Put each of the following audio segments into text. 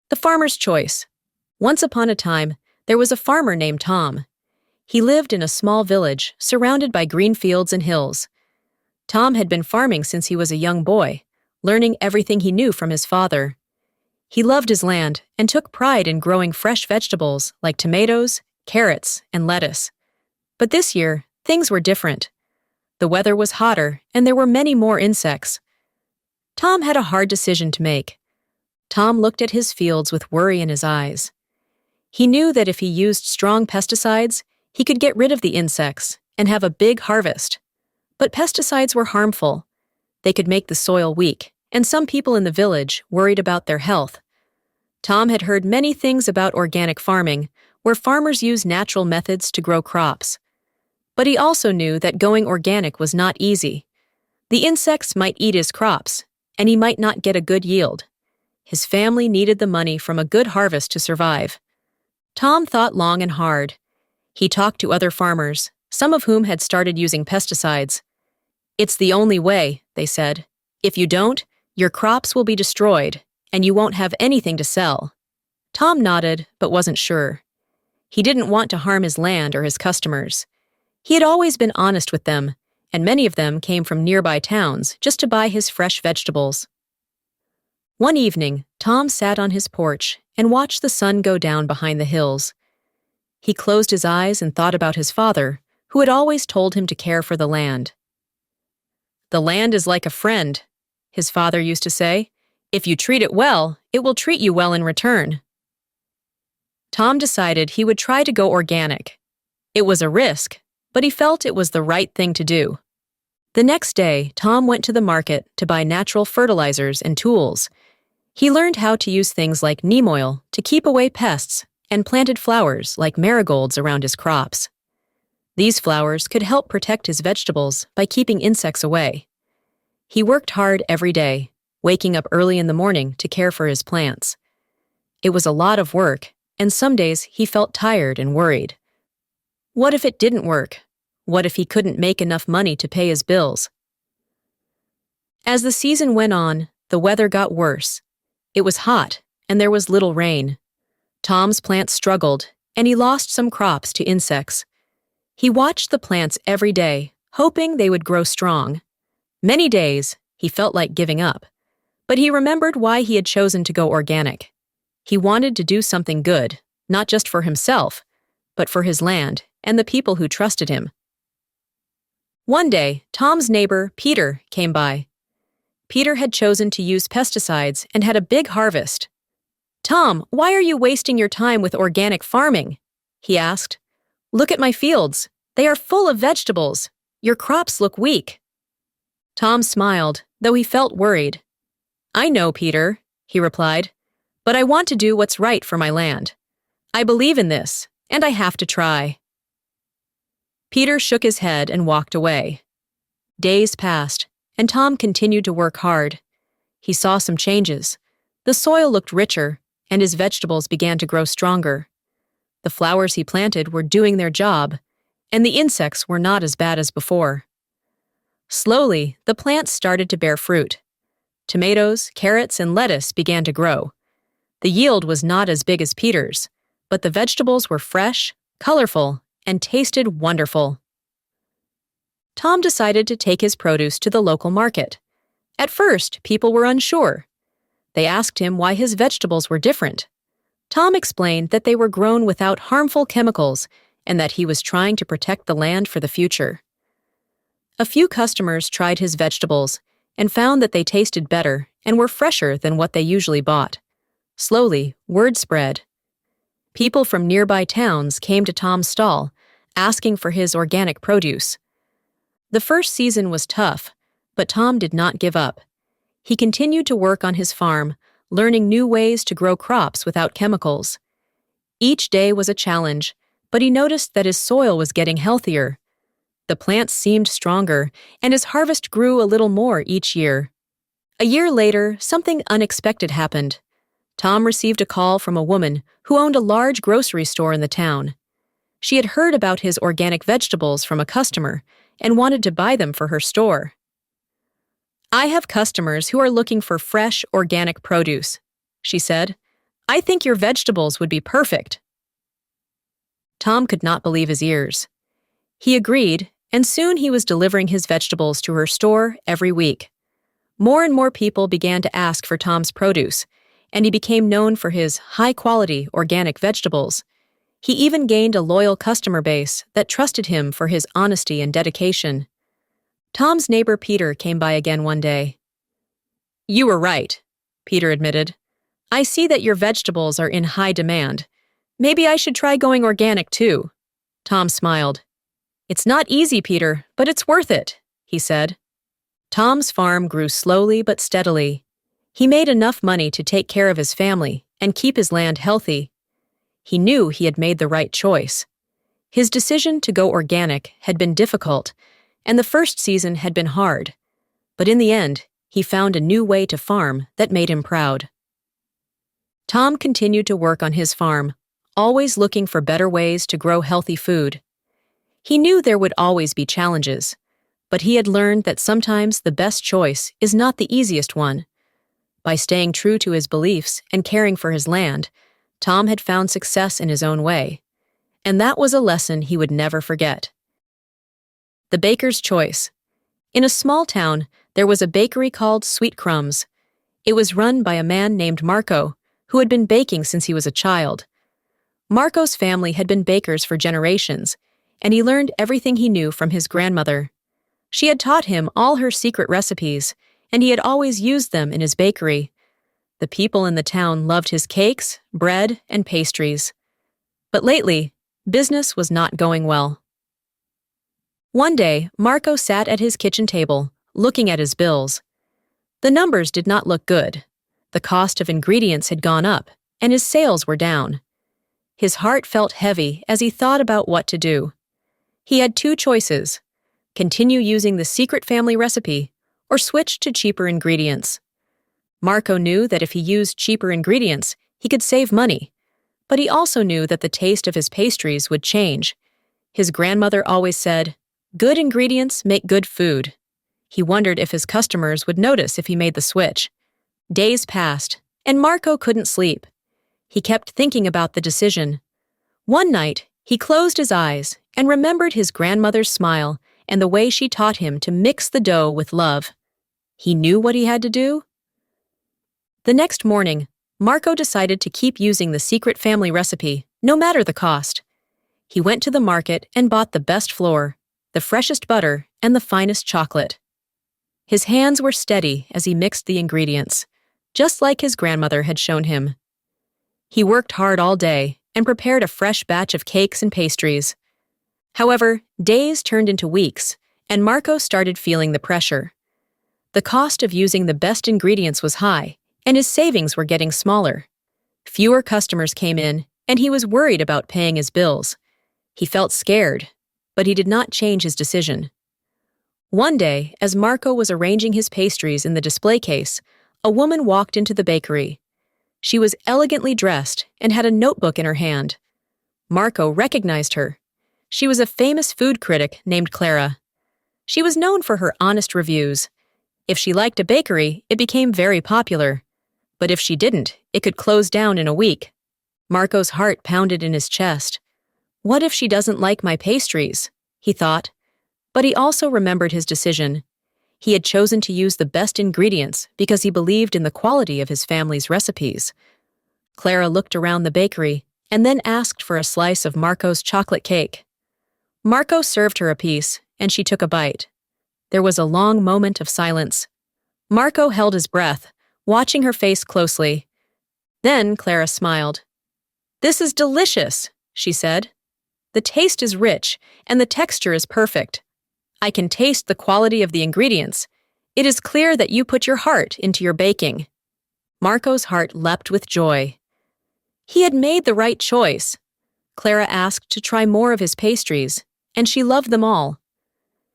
The Farmer's Choice. Once upon a time, there was a farmer named Tom. He lived in a small village surrounded by green fields and hills. Tom had been farming since he was a young boy, learning everything he knew from his father. He loved his land and took pride in growing fresh vegetables like tomatoes, carrots, and lettuce. But this year, things were different. The weather was hotter and there were many more insects. Tom had a hard decision to make. Tom looked at his fields with worry in his eyes. He knew that if he used strong pesticides, he could get rid of the insects and have a big harvest. But pesticides were harmful. They could make the soil weak, and some people in the village worried about their health. Tom had heard many things about organic farming, where farmers use natural methods to grow crops. But he also knew that going organic was not easy. The insects might eat his crops, and he might not get a good yield. His family needed the money from a good harvest to survive. Tom thought long and hard. He talked to other farmers, some of whom had started using pesticides. "It's the only way," they said. "If you don't, your crops will be destroyed, and you won't have anything to sell." Tom nodded, but wasn't sure. He didn't want to harm his land or his customers. He had always been honest with them, and many of them came from nearby towns just to buy his fresh vegetables. One evening, Tom sat on his porch and watched the sun go down behind the hills. He closed his eyes and thought about his father, who had always told him to care for the land. "The land is like a friend," his father used to say. "If you treat it well, it will treat you well in return." Tom decided he would try to go organic. It was a risk, but he felt it was the right thing to do. The next day, Tom went to the market to buy natural fertilizers and tools. He learned how to use things like neem oil to keep away pests and planted flowers like marigolds around his crops. These flowers could help protect his vegetables by keeping insects away. He worked hard every day, waking up early in the morning to care for his plants. It was a lot of work, and some days he felt tired and worried. What if it didn't work? What if he couldn't make enough money to pay his bills? As the season went on, the weather got worse. It was hot, and there was little rain. Tom's plants struggled, and he lost some crops to insects. He watched the plants every day, hoping they would grow strong. Many days, he felt like giving up. But he remembered why he had chosen to go organic. He wanted to do something good, not just for himself, but for his land and the people who trusted him. One day, Tom's neighbor, Peter, came by. Peter had chosen to use pesticides and had a big harvest. "Tom, why are you wasting your time with organic farming?" he asked. "Look at my fields. They are full of vegetables. Your crops look weak." Tom smiled, though he felt worried. "I know, Peter," he replied, "but I want to do what's right for my land. I believe in this, and I have to try." Peter shook his head and walked away. Days passed, and Tom continued to work hard. He saw some changes. The soil looked richer, and his vegetables began to grow stronger. The flowers he planted were doing their job, and the insects were not as bad as before. Slowly, the plants started to bear fruit. Tomatoes, carrots, and lettuce began to grow. The yield was not as big as Peter's, but the vegetables were fresh, colorful, and tasted wonderful. Tom decided to take his produce to the local market. At first, people were unsure. They asked him why his vegetables were different. Tom explained that they were grown without harmful chemicals and that he was trying to protect the land for the future. A few customers tried his vegetables and found that they tasted better and were fresher than what they usually bought. Slowly, word spread. People from nearby towns came to Tom's stall, asking for his organic produce. The first season was tough, but Tom did not give up. He continued to work on his farm, learning new ways to grow crops without chemicals. Each day was a challenge, but he noticed that his soil was getting healthier. The plants seemed stronger, and his harvest grew a little more each year. A year later, something unexpected happened. Tom received a call from a woman who owned a large grocery store in the town. She had heard about his organic vegetables from a customer and wanted to buy them for her store. "I have customers who are looking for fresh, organic produce," she said. "I think your vegetables would be perfect." Tom could not believe his ears. He agreed, and soon he was delivering his vegetables to her store every week. More and more people began to ask for Tom's produce, and he became known for his high-quality organic vegetables. He even gained a loyal customer base that trusted him for his honesty and dedication. Tom's neighbor Peter came by again one day. "You were right," Peter admitted. "I see that your vegetables are in high demand. Maybe I should try going organic too." Tom smiled. "It's not easy, Peter, but it's worth it," he said. Tom's farm grew slowly but steadily. He made enough money to take care of his family and keep his land healthy. He knew he had made the right choice. His decision to go organic had been difficult, and the first season had been hard. But in the end, he found a new way to farm that made him proud. Tom continued to work on his farm, always looking for better ways to grow healthy food. He knew there would always be challenges, but he had learned that sometimes the best choice is not the easiest one. By staying true to his beliefs and caring for his land, Tom had found success in his own way. And that was a lesson he would never forget. The baker's choice. In a small town, there was a bakery called Sweet Crumbs. It was run by a man named Marco, who had been baking since he was a child. Marco's family had been bakers for generations, and he learned everything he knew from his grandmother. She had taught him all her secret recipes, and he had always used them in his bakery. The people in the town loved his cakes, bread, and pastries. But lately, business was not going well. One day, Marco sat at his kitchen table, looking at his bills. The numbers did not look good. The cost of ingredients had gone up, and his sales were down. His heart felt heavy as he thought about what to do. He had two choices: continue using the secret family recipe, or switch to cheaper ingredients. Marco knew that if he used cheaper ingredients, he could save money, but he also knew that the taste of his pastries would change. His grandmother always said, "Good ingredients make good food." He wondered if his customers would notice if he made the switch. Days passed, and Marco couldn't sleep. He kept thinking about the decision. One night, he closed his eyes and remembered his grandmother's smile and the way she taught him to mix the dough with love. He knew what he had to do. The next morning, Marco decided to keep using the secret family recipe, no matter the cost. He went to the market and bought the best flour, the freshest butter, and the finest chocolate. His hands were steady as he mixed the ingredients, just like his grandmother had shown him. He worked hard all day and prepared a fresh batch of cakes and pastries. However, days turned into weeks, and Marco started feeling the pressure. The cost of using the best ingredients was high, and his savings were getting smaller. Fewer customers came in, and he was worried about paying his bills. He felt scared, but he did not change his decision. One day, as Marco was arranging his pastries in the display case, a woman walked into the bakery. She was elegantly dressed and had a notebook in her hand. Marco recognized her. She was a famous food critic named Clara. She was known for her honest reviews. If she liked a bakery, it became very popular. But if she didn't, it could close down in a week. Marco's heart pounded in his chest. "What if she doesn't like my pastries?" he thought. But he also remembered his decision. He had chosen to use the best ingredients because he believed in the quality of his family's recipes. Clara looked around the bakery and then asked for a slice of Marco's chocolate cake. Marco served her a piece, and she took a bite. There was a long moment of silence. Marco held his breath, watching her face closely. Then Clara smiled. "This is delicious," she said. "The taste is rich, and the texture is perfect. I can taste the quality of the ingredients. It is clear that you put your heart into your baking." Marco's heart leapt with joy. He had made the right choice. Clara asked to try more of his pastries, and she loved them all.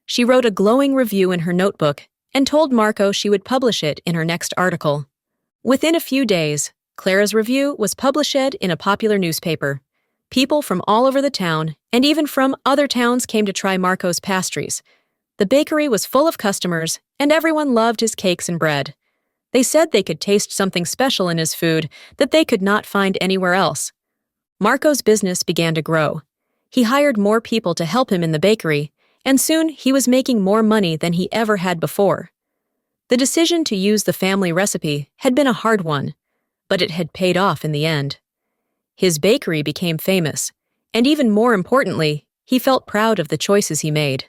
She wrote a glowing review in her notebook and told Marco she would publish it in her next article. Within a few days, Clara's review was published in a popular newspaper. People from all over the town and even from other towns came to try Marco's pastries. The bakery was full of customers, and everyone loved his cakes and bread. They said they could taste something special in his food that they could not find anywhere else. Marco's business began to grow. He hired more people to help him in the bakery, and soon he was making more money than he ever had before. The decision to use the family recipe had been a hard one, but it had paid off in the end. His bakery became famous, and even more importantly, he felt proud of the choices he made.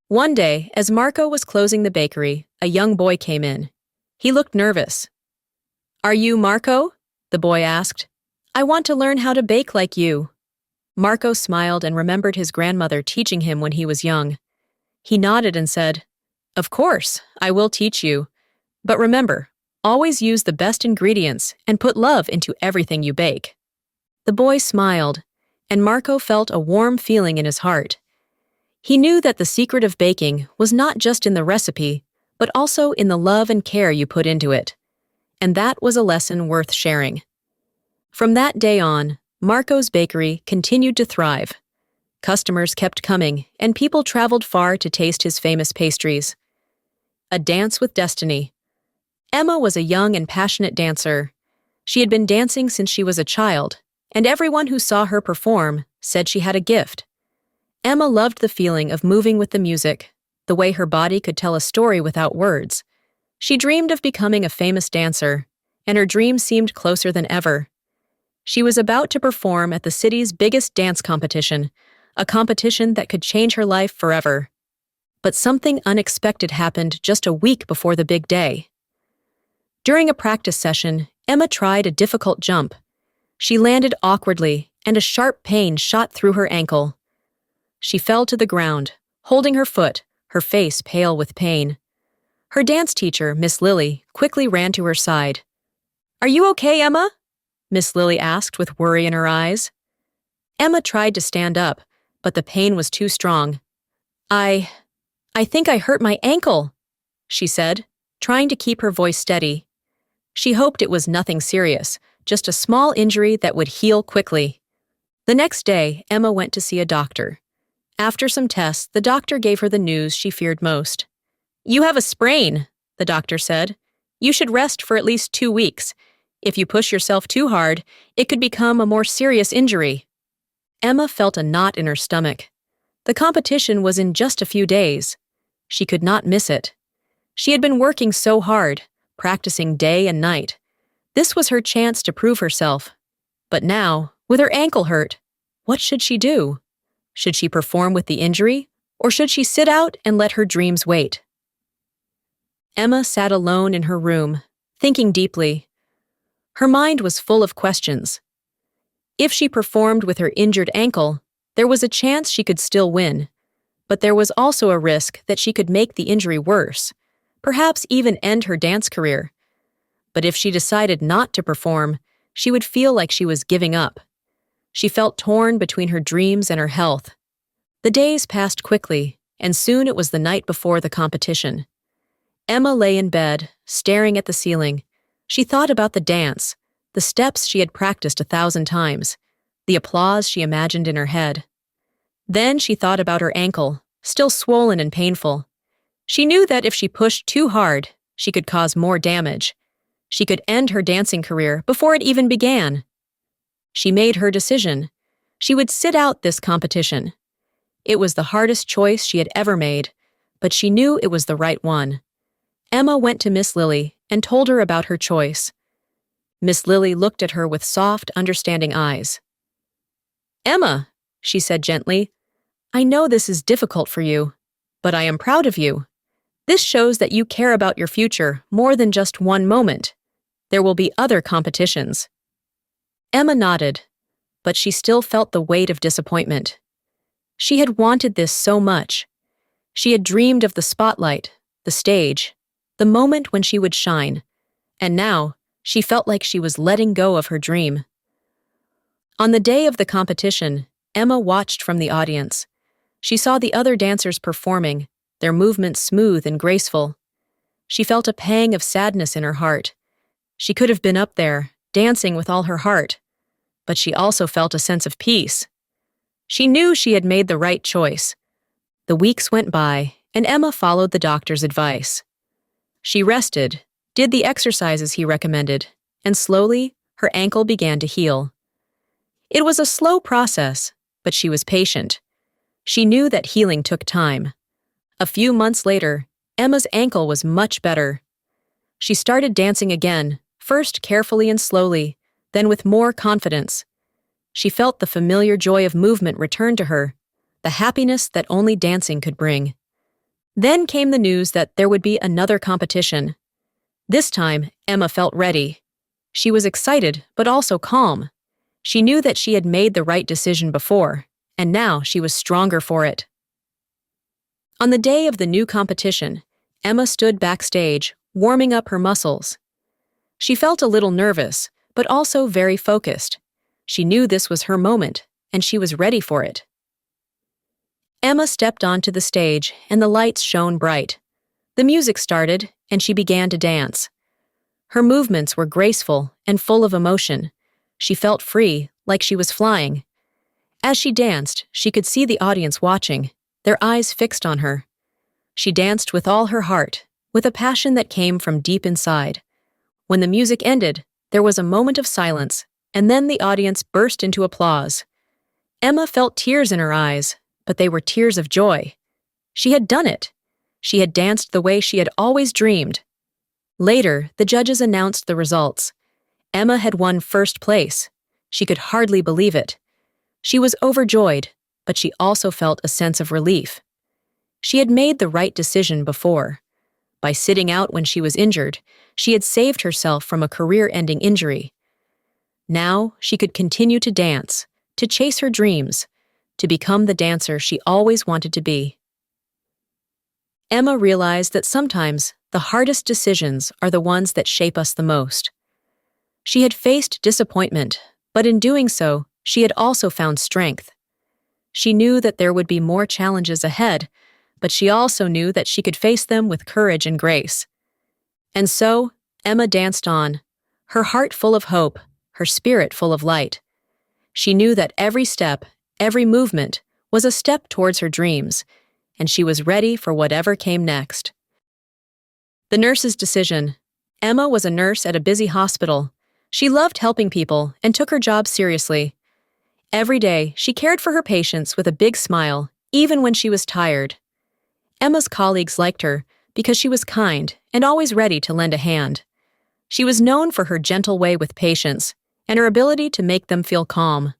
One day, as Marco was closing the bakery, a young boy came in. He looked nervous. "Are you Marco?" the boy asked. "I want to learn how to bake like you." Marco smiled and remembered his grandmother teaching him when he was young. He nodded and said, "Of course, I will teach you. But remember, always use the best ingredients and put love into everything you bake." The boy smiled, and Marco felt a warm feeling in his heart. He knew that the secret of baking was not just in the recipe, but also in the love and care you put into it. And that was a lesson worth sharing. From that day on, Marco's bakery continued to thrive. Customers kept coming, and people traveled far to taste his famous pastries. A dance with destiny. Emma was a young and passionate dancer. She had been dancing since she was a child, and everyone who saw her perform said she had a gift. Emma loved the feeling of moving with the music, the way her body could tell a story without words. She dreamed of becoming a famous dancer, and her dream seemed closer than ever. She was about to perform at the city's biggest dance competition, a competition that could change her life forever. But something unexpected happened just a week before the big day. During a practice session, Emma tried a difficult jump. She landed awkwardly, and a sharp pain shot through her ankle. She fell to the ground, holding her foot, her face pale with pain. Her dance teacher, Miss Lily, quickly ran to her side. "Are you okay, Emma?" Miss Lily asked with worry in her eyes. Emma tried to stand up, but the pain was too strong. I think I hurt my ankle," she said, trying to keep her voice steady. She hoped it was nothing serious, just a small injury that would heal quickly. The next day, Emma went to see a doctor. After some tests, the doctor gave her the news she feared most. "You have a sprain," the doctor said. "You should rest for at least 2 weeks. If you push yourself too hard, it could become a more serious injury." Emma felt a knot in her stomach. The competition was in just a few days. She could not miss it. She had been working so hard, practicing day and night. This was her chance to prove herself. But now, with her ankle hurt, what should she do? Should she perform with the injury, or should she sit out and let her dreams wait? Emma sat alone in her room, thinking deeply. Her mind was full of questions. If she performed with her injured ankle, there was a chance she could still win. But there was also a risk that she could make the injury worse, perhaps even end her dance career. But if she decided not to perform, she would feel like she was giving up. She felt torn between her dreams and her health. The days passed quickly, and soon it was the night before the competition. Emma lay in bed, staring at the ceiling. She thought about the dance, the steps she had practiced 1,000 times, the applause she imagined in her head. Then she thought about her ankle, still swollen and painful. She knew that if she pushed too hard, she could cause more damage. She could end her dancing career before it even began. She made her decision. She would sit out this competition. It was the hardest choice she had ever made, but she knew it was the right one. Emma went to Miss Lily and told her about her choice. Miss Lily looked at her with soft, understanding eyes. "Emma," she said gently, "I know this is difficult for you, but I am proud of you. This shows that you care about your future more than just one moment. There will be other competitions." Emma nodded, but she still felt the weight of disappointment. She had wanted this so much. She had dreamed of the spotlight, the stage, the moment when she would shine, and now she felt like she was letting go of her dream. On the day of the competition, Emma watched from the audience. She saw the other dancers performing, their movements smooth and graceful. She felt a pang of sadness in her heart. She could have been up there, dancing with all her heart, but she also felt a sense of peace. She knew she had made the right choice. The weeks went by, and Emma followed the doctor's advice. She rested, did the exercises he recommended, and slowly, her ankle began to heal. It was a slow process, but she was patient. She knew that healing took time. A few months later, Emma's ankle was much better. She started dancing again, first carefully and slowly, then with more confidence. She felt the familiar joy of movement return to her, the happiness that only dancing could bring. Then came the news that there would be another competition. This time, Emma felt ready. She was excited, but also calm. She knew that she had made the right decision before, and now she was stronger for it. On the day of the new competition, Emma stood backstage, warming up her muscles. She felt a little nervous, but also very focused. She knew this was her moment, and she was ready for it. Emma stepped onto the stage, and the lights shone bright. The music started, and she began to dance. Her movements were graceful and full of emotion. She felt free, like she was flying. As she danced, she could see the audience watching, their eyes fixed on her. She danced with all her heart, with a passion that came from deep inside. When the music ended, there was a moment of silence, and then the audience burst into applause. Emma felt tears in her eyes, but they were tears of joy. She had done it. She had danced the way she had always dreamed. Later, the judges announced the results. Emma had won first place. She could hardly believe it. She was overjoyed, but she also felt a sense of relief. She had made the right decision before. By sitting out when she was injured, she had saved herself from a career-ending injury. Now, she could continue to dance, to chase her dreams, to become the dancer she always wanted to be. Emma realized that sometimes the hardest decisions are the ones that shape us the most. She had faced disappointment, but in doing so, she had also found strength. She knew that there would be more challenges ahead, but she also knew that she could face them with courage and grace. And so, Emma danced on, her heart full of hope, her spirit full of light. She knew that every step, every movement, was a step towards her dreams, and she was ready for whatever came next. The nurse's decision. Emma was a nurse at a busy hospital. She loved helping people and took her job seriously. Every day, she cared for her patients with a big smile, even when she was tired. Emma's colleagues liked her because she was kind and always ready to lend a hand. She was known for her gentle way with patients and her ability to make them feel calm.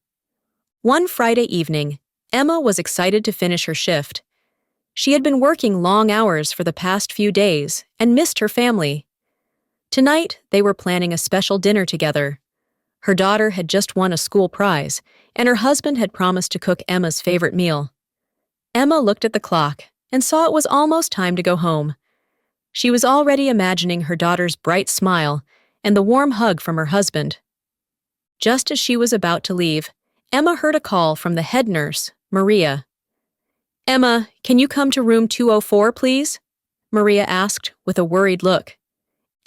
One Friday evening, Emma was excited to finish her shift. She had been working long hours for the past few days and missed her family. Tonight, they were planning a special dinner together. Her daughter had just won a school prize, and her husband had promised to cook Emma's favorite meal. Emma looked at the clock and saw it was almost time to go home. She was already imagining her daughter's bright smile and the warm hug from her husband. Just as she was about to leave, Emma heard a call from the head nurse, Maria. "Emma, can you come to room 204, please?" Maria asked with a worried look.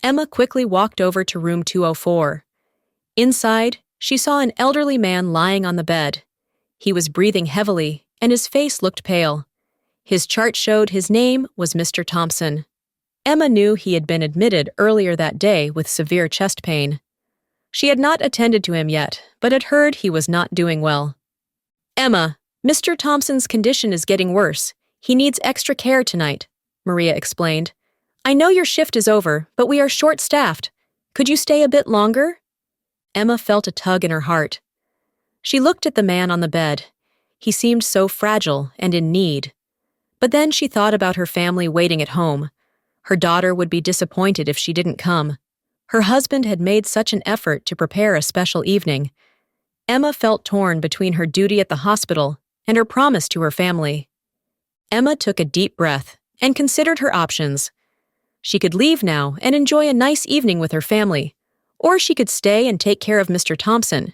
Emma quickly walked over to room 204. Inside, she saw an elderly man lying on the bed. He was breathing heavily, and his face looked pale. His chart showed his name was Mr. Thompson. Emma knew he had been admitted earlier that day with severe chest pain. She had not attended to him yet, but had heard he was not doing well. "Emma, Mr. Thompson's condition is getting worse. He needs extra care tonight," Maria explained. "I know your shift is over, but we are short-staffed. Could you stay a bit longer?" Emma felt a tug in her heart. She looked at the man on the bed. He seemed so fragile and in need. But then she thought about her family waiting at home. Her daughter would be disappointed if she didn't come. Her husband had made such an effort to prepare a special evening. Emma felt torn between her duty at the hospital and her promise to her family. Emma took a deep breath and considered her options. She could leave now and enjoy a nice evening with her family, or she could stay and take care of Mr. Thompson.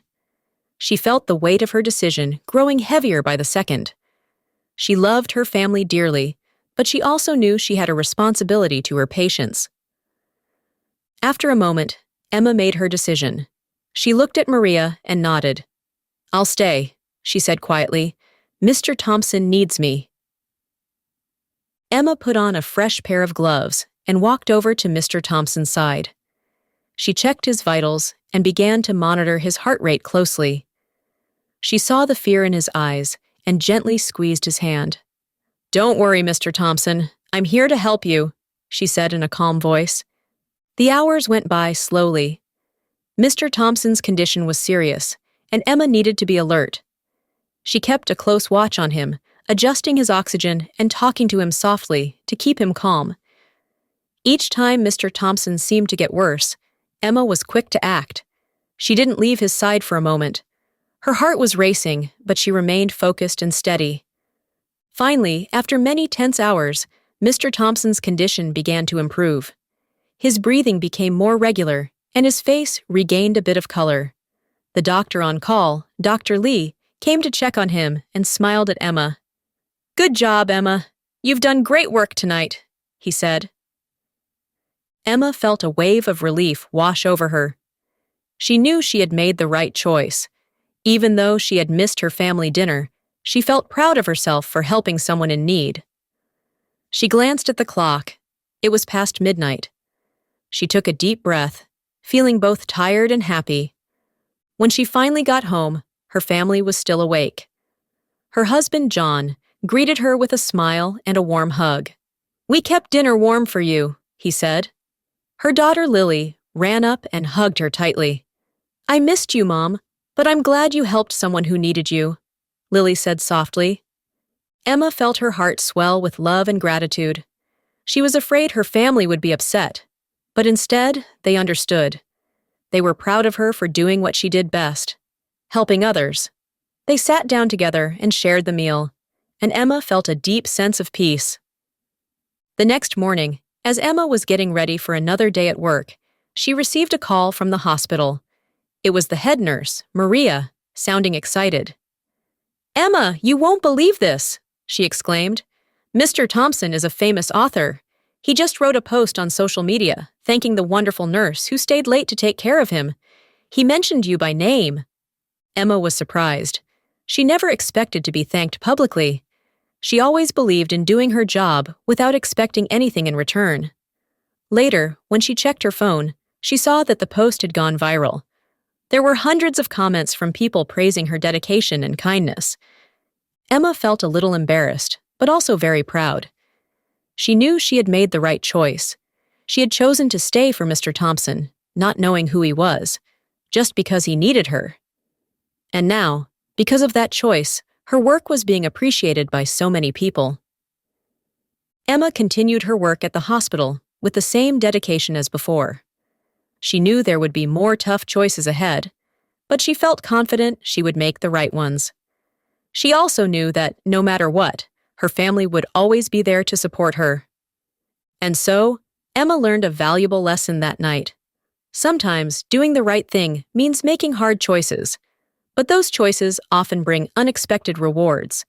She felt the weight of her decision growing heavier by the second. She loved her family dearly, but she also knew she had a responsibility to her patients. After a moment, Emma made her decision. She looked at Maria and nodded. "I'll stay," she said quietly. "Mr. Thompson needs me." Emma put on a fresh pair of gloves and walked over to Mr. Thompson's side. She checked his vitals and began to monitor his heart rate closely. She saw the fear in his eyes and gently squeezed his hand. "Don't worry, Mr. Thompson. I'm here to help you," she said in a calm voice. The hours went by slowly. Mr. Thompson's condition was serious, and Emma needed to be alert. She kept a close watch on him, adjusting his oxygen and talking to him softly to keep him calm. Each time Mr. Thompson seemed to get worse, Emma was quick to act. She didn't leave his side for a moment. Her heart was racing, but she remained focused and steady. Finally, after many tense hours, Mr. Thompson's condition began to improve. His breathing became more regular, and his face regained a bit of color. The doctor on call, Dr. Lee, came to check on him and smiled at Emma. "Good job, Emma. You've done great work tonight," he said. Emma felt a wave of relief wash over her. She knew she had made the right choice. Even though she had missed her family dinner, she felt proud of herself for helping someone in need. She glanced at the clock. It was past midnight. She took a deep breath, feeling both tired and happy. When she finally got home, her family was still awake. Her husband, John, greeted her with a smile and a warm hug. "We kept dinner warm for you," he said. Her daughter, Lily, ran up and hugged her tightly. "I missed you, Mom, but I'm glad you helped someone who needed you," Lily said softly. Emma felt her heart swell with love and gratitude. She was afraid her family would be upset, but instead, they understood. They were proud of her for doing what she did best, helping others. They sat down together and shared the meal, and Emma felt a deep sense of peace. The next morning, as Emma was getting ready for another day at work, she received a call from the hospital. It was the head nurse, Maria, sounding excited. "Emma, you won't believe this," she exclaimed. "Mr. Thompson is a famous author. He just wrote a post on social media, thanking the wonderful nurse who stayed late to take care of him. He mentioned you by name." Emma was surprised. She never expected to be thanked publicly. She always believed in doing her job without expecting anything in return. Later, when she checked her phone, she saw that the post had gone viral. There were hundreds of comments from people praising her dedication and kindness. Emma felt a little embarrassed, but also very proud. She knew she had made the right choice. She had chosen to stay for Mr. Thompson, not knowing who he was, just because he needed her. And now, because of that choice, her work was being appreciated by so many people. Emma continued her work at the hospital with the same dedication as before. She knew there would be more tough choices ahead, but she felt confident she would make the right ones. She also knew that, no matter what, her family would always be there to support her. And so, Emma learned a valuable lesson that night. Sometimes doing the right thing means making hard choices, but those choices often bring unexpected rewards.